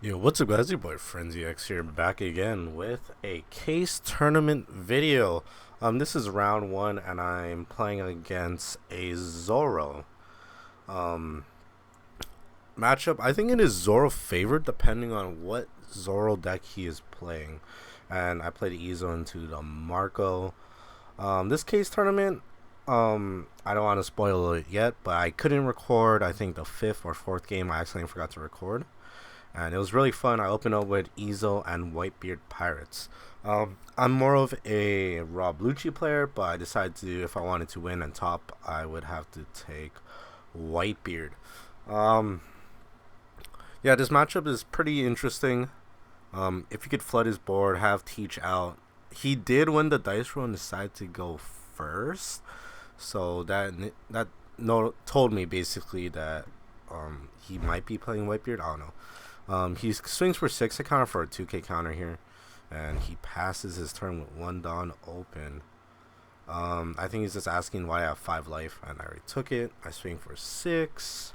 Yo, what's up, guys? Your boy Frenzy X here, back again with a case tournament video. This is round one, and I'm playing against a Zoro. Um, Matchup. I think it is Zoro favored, depending on what Zoro deck he is playing. And I played Ezo into the Marco. This case tournament. I don't want to spoil it yet, but I couldn't record. I think the fifth or fourth game, I accidentally forgot to record, and it was really fun. I opened up with Ezo and Whitebeard Pirates. I'm more of a raw blue chip player, but I decided to, if I wanted to win and top, I would have to take Whitebeard. Um, yeah, this matchup is pretty interesting. If you could flood his board, have Teach out. He did win the dice roll and decided to go first, so that no told me basically that he might be playing Whitebeard. I don't know. He swings for 6. I counter for a 2K counter here, and he passes his turn with 1 Dawn open. I think he's just asking why I have 5 life, and I already took it. I swing for 6.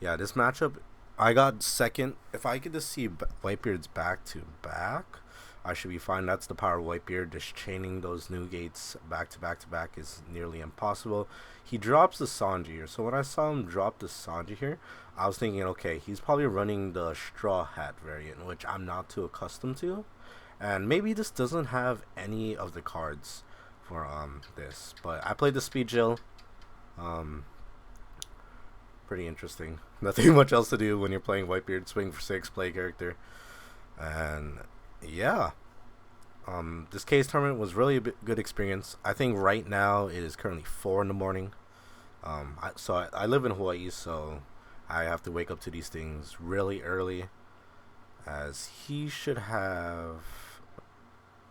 Yeah, this matchup, I got second. If I could just see Whitebeard's back to back, I should be fine. That's the power of Whitebeard. Just chaining those Newgates back to back to back is nearly impossible. He drops the Sanji here. So when I saw him drop the Sanji here, I was thinking, okay, he's probably running the Straw Hat variant, which I'm not too accustomed to. And maybe this doesn't have any of the cards for this. But I played the Speed Jill. Um, Pretty interesting. Nothing much else to do when you're playing Whitebeard. Swing for 6, play character. And yeah, this case tournament was really a good experience. I think right now it is currently 4 in the morning. I live in Hawaii, so I have to wake up to these things really early, as he should have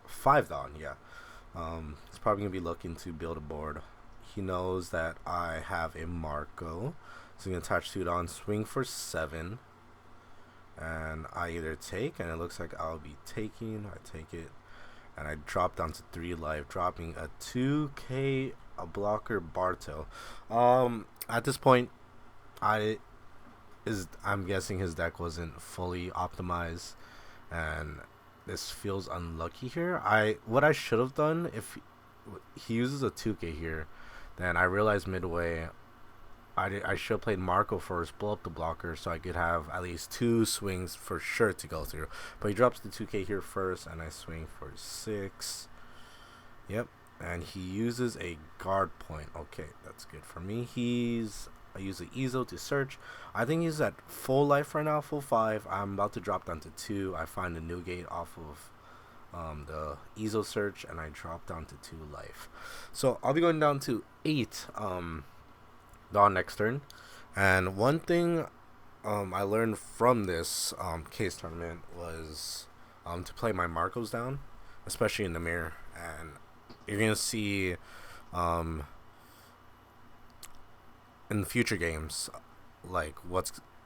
5 Dawn. Yeah, he's probably gonna be looking to build a board. He knows that I have a Marco, so he's gonna attach 2 Dawn, swing for 7. And I either take, and it looks like I'll be taking. I take it, and I drop down to 3 life, dropping a 2K a blocker Barto. At this point, I'm guessing his deck wasn't fully optimized, and this feels unlucky here. What I should have done, if he uses a 2K here, then I realized midway I should have played Marco first, blow up the blocker, so I could have at least 2 swings for sure to go through. But he drops the 2K here first, and I swing for 6. Yep, and he uses a guard point. Okay, that's good for me. I use the Ezo to search. I think he's at full life right now, full 5. I'm about to drop down to 2. I find the Newgate off of the Ezo search, and I drop down to 2 life. So I'll be going down to 8. Dawn next turn. And one thing I learned from this case tournament was to play my Marcos down, especially in the mirror. And you're going to see in future games, like,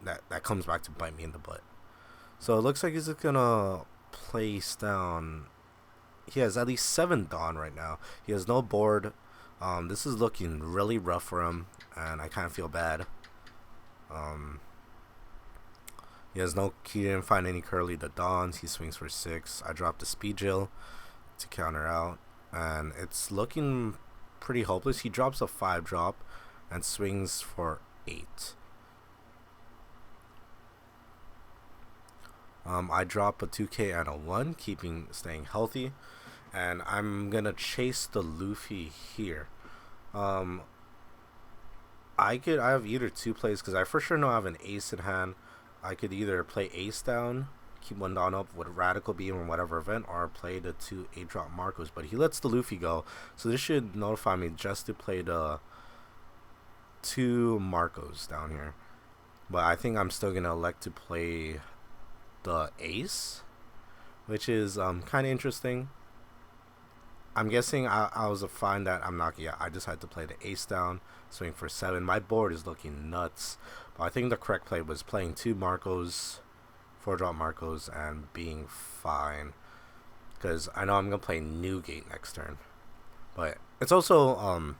that comes back to bite me in the butt. So it looks like he's going to place down. He has at least 7 Dawn right now. He has no board. This is looking really rough for him, and I kind of feel bad. He has no. He didn't find any curly the Dawns. He swings for 6. I dropped the Speed Jill to counter out, and it's looking pretty hopeless. He drops a 5 drop and swings for 8. I drop a 2K and a 1, staying healthy, and I'm gonna chase the Luffy here. I have either 2 plays, because I for sure know I have an ace in hand. I could either play ace down, keep 1 down up with Radical Beam or whatever event, or play the 2 8-drop Marcos. But he lets the Luffy go, so this should notify me just to play the 2 Marcos down here. But I think I'm still gonna elect to play the ace, which is kind of interesting. I'm guessing I was a find that I'm not. Yeah, I decided to play the ace down, swing for 7. My board is looking nuts, but I think the correct play was playing 2 Marcos, 4-drop Marcos, and being fine, because I know I'm gonna play Newgate next turn. But it's also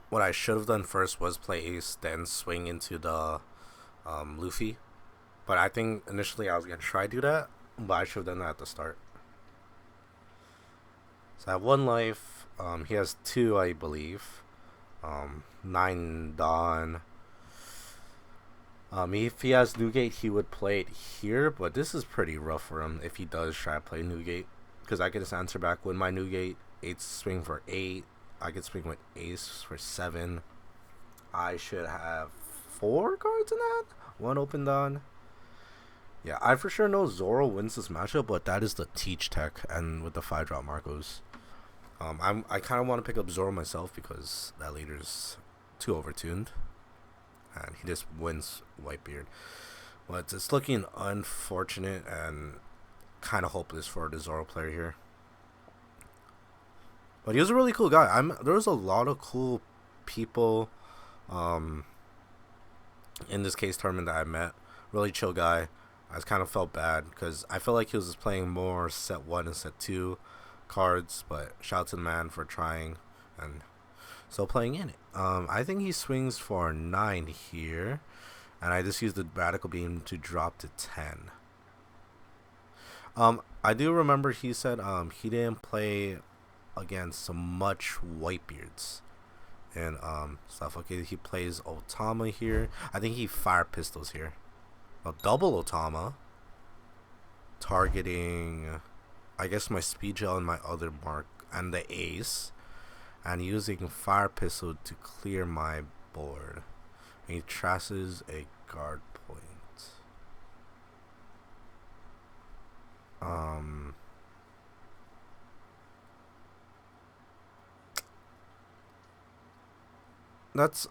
what I should have done first was play ace, then swing into the Luffy. But I think initially I was gonna try to do that, but I should have done that at the start. So I have 1 life. He has 2, I believe. 9 Dawn. If he has Newgate, he would play it here, but this is pretty rough for him if he does try to play Newgate. Because I can just answer back with my Newgate. 8 swing for 8. I could swing with Ace for 7. I should have 4 cards in that. 1 open Dawn. Yeah, I for sure know Zoro wins this matchup, but that is the teach tech and with the 5-drop Marcos. I kind of want to pick up Zoro myself because that leader's too overtuned. And he just wins Whitebeard. But it's looking unfortunate and kind of hopeless for the Zoro player here. But he was a really cool guy. There was a lot of cool people in this case tournament that I met. Really chill guy. I just kind of felt bad because I felt like he was just playing more set 1 and set 2 cards. But shout out to the man for trying and still playing in it. I think he swings for 9 here. And I just used the Radical Beam to drop to 10. I do remember he said he didn't play against much Whitebeards and stuff. Okay, he plays Otama here. I think he fire pistols here. A double Otama. Targeting, I guess, my speed gel and my other mark and the ace. And using fire pistol to clear my board. And he traces a guard point. That's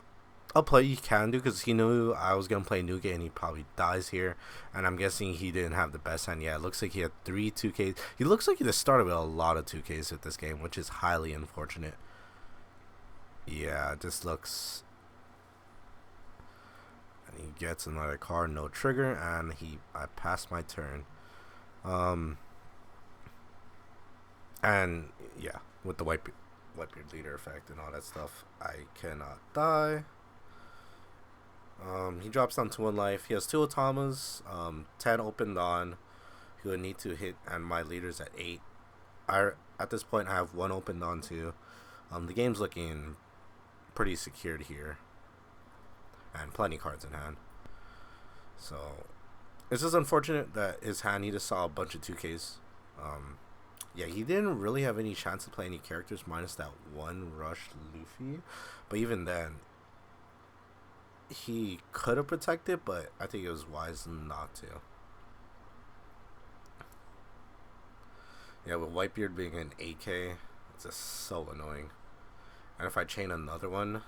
a play you can do because he knew I was gonna play Newgate and he probably dies here. And I'm guessing he didn't have the best hand. Yeah, it looks like he had 3 2Ks. He looks like he just started with a lot of 2Ks with this game, which is highly unfortunate. Yeah, it just looks. And he gets another card, no trigger, and I passed my turn. And yeah, with the Whitebeard leader effect and all that stuff, I cannot die. He drops down to 1 life. He has 2 Otamas, 10 open Dawn. He would need to hit, and my leader's at 8. At this point, I have 1 open Dawn too. The game's looking pretty secured here, and plenty cards in hand. So it's just unfortunate that his hand, he just saw a bunch of 2Ks. Yeah, he didn't really have any chance to play any characters minus that 1 rush Luffy. But even then, he could have protected, but I think it was wise not to. Yeah, with Whitebeard being an 8K, it's just so annoying. And if I chain another one,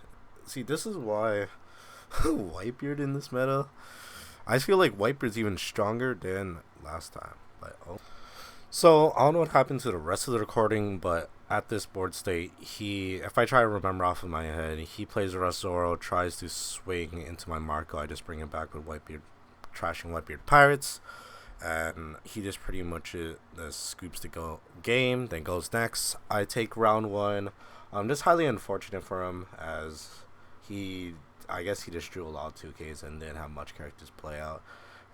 see, this is why Whitebeard in this meta, I feel like Whitebeard's even stronger than last time. But so I don't know what happened to the rest of the recording, but at this board state, if I try to remember off of my head, he plays a Zoro, tries to swing into my Marco. I just bring him back with Whitebeard, trashing Whitebeard Pirates, and he just pretty much scoops the game, then goes next. I take round 1. Just highly unfortunate for him, as I guess he just drew a lot of 2Ks and didn't have much characters play out,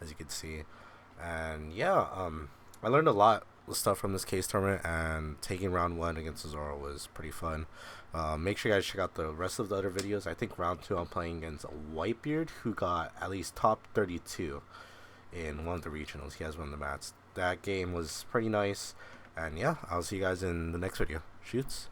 as you can see. And yeah, I learned a lot of stuff from this case tournament, and taking round 1 against Zoro was pretty fun. Make sure you guys check out the rest of the other videos. I think round 2 I'm playing against Whitebeard, who got at least top 32 in one of the regionals. He has one of the mats. That game was pretty nice. And yeah, I'll see you guys in the next video. Shoots.